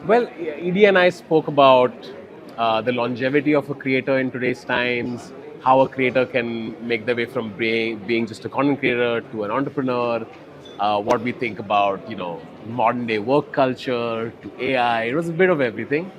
Well, ED and I spoke about the longevity of a creator in today's times, how a creator can make their way from being just a content creator to an entrepreneur, what we think about, modern day work culture to AI. It was a bit of everything.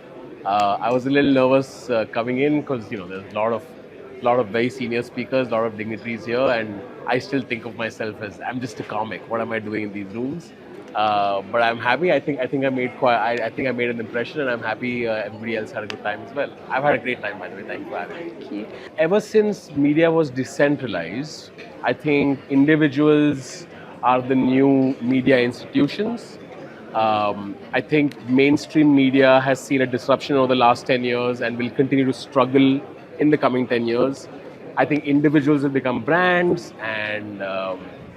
I was a little nervous coming in because, there's a lot of very senior speakers, a lot of dignitaries here, and I still think of myself as I'm just a comic. What am I doing in these rooms? But I'm happy. I think I made I think I made an impression, and I'm happy everybody else had a good time as well. I've had a great time, by the way. Thank you for having me. Thank you. Ever since media was decentralized, I think individuals are the new media institutions. I think mainstream media has seen a disruption over the last 10 years and will continue to struggle in the coming 10 years. I think individuals will become brands, and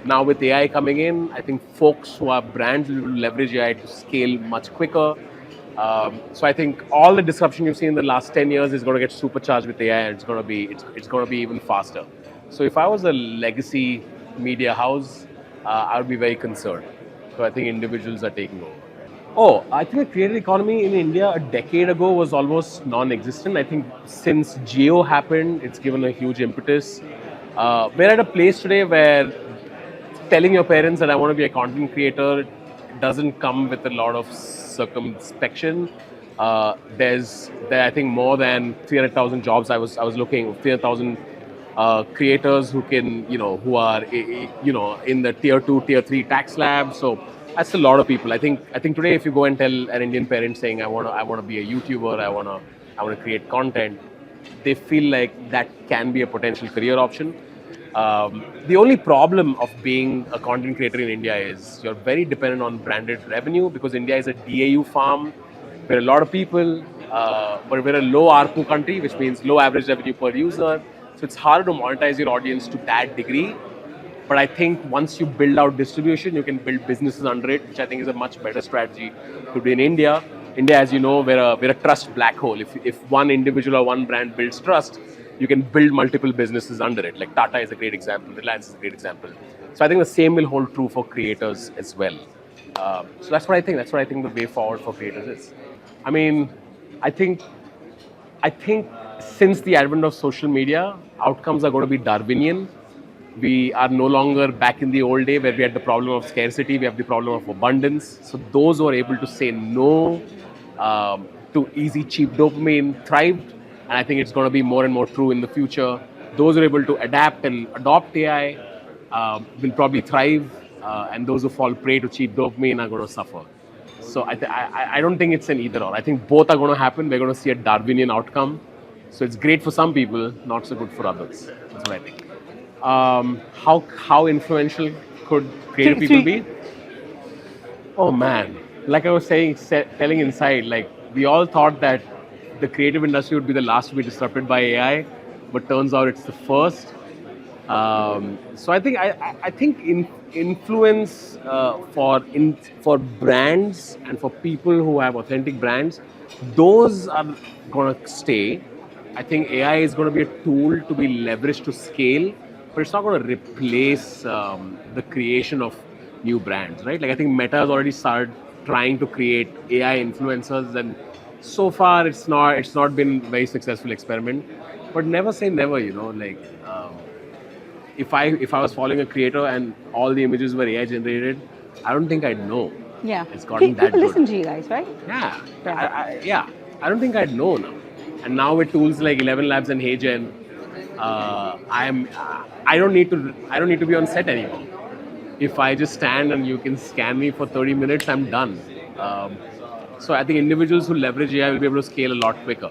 now with AI coming in, I think folks who are brands will leverage AI to scale much quicker. So I think all the disruption you've seen in the last 10 years is going to get supercharged with AI, and it's going to be even faster. So if I was a legacy media house, I would be very concerned. So I think individuals are taking over. Oh, I think the creator economy in India a decade ago was almost non-existent. I think since Geo happened, it's given a huge impetus. We're at a place today where telling your parents that I want to be a content creator doesn't come with a lot of circumspection. There I think more than 300,000 jobs. I was looking 300,000 creators who can who are in the tier 2, tier 3 tax slab. So that's a lot of people. I think today if you go and tell an Indian parent saying I want to be a YouTuber, I want to create content, they feel like that can be a potential career option. The only problem of being a content creator in India is you're very dependent on branded revenue because India is a DAU farm. We're a lot of people, but we're a low ARPU country, which means low average revenue per user. So it's harder to monetize your audience to that degree. But I think once you build out distribution, you can build businesses under it, which I think is a much better strategy to do in India. India, as you know, we're a trust black hole. If one individual or one brand builds trust, you can build multiple businesses under it. Like Tata is a great example, Reliance is a great example. So I think the same will hold true for creators as well. So that's what I think. That's what I think the way forward for creators is. I mean, I think since the advent of social media, outcomes are going to be Darwinian. We are no longer back in the old day where we had the problem of scarcity, we have the problem of abundance. So those who are able to say no to easy, cheap dopamine thrived. And I think it's going to be more and more true in the future. Those who are able to adapt and adopt AI will probably thrive. And those who fall prey to cheap dopamine are going to suffer. So I don't think it's an either or. I think both are going to happen. We're going to see a Darwinian outcome. So it's great for some people, not so good for others. That's what I think. How influential could creative people be? Oh man, like I was telling inside, like we all thought that the creative industry would be the last to be disrupted by AI, but turns out it's the first. So I think influence for brands and for people who have authentic brands, those are going to stay. I think AI is going to be a tool to be leveraged to scale, but it's not going to replace the creation of new brands, right? Like I think Meta has already started trying to create AI influencers, and so far it's not been a very successful experiment. But never say never, Like if I was following a creator and all the images were AI generated, I don't think I'd know. Yeah. It's gotten that People good. listen to you guys, right? Yeah. Yeah. I don't think I'd know now. And now with tools like 11 Labs and HeyGen, I don't need to be on set anymore. If I just stand and you can scan me for 30 minutes, I'm done. So I think individuals who leverage AI will be able to scale a lot quicker.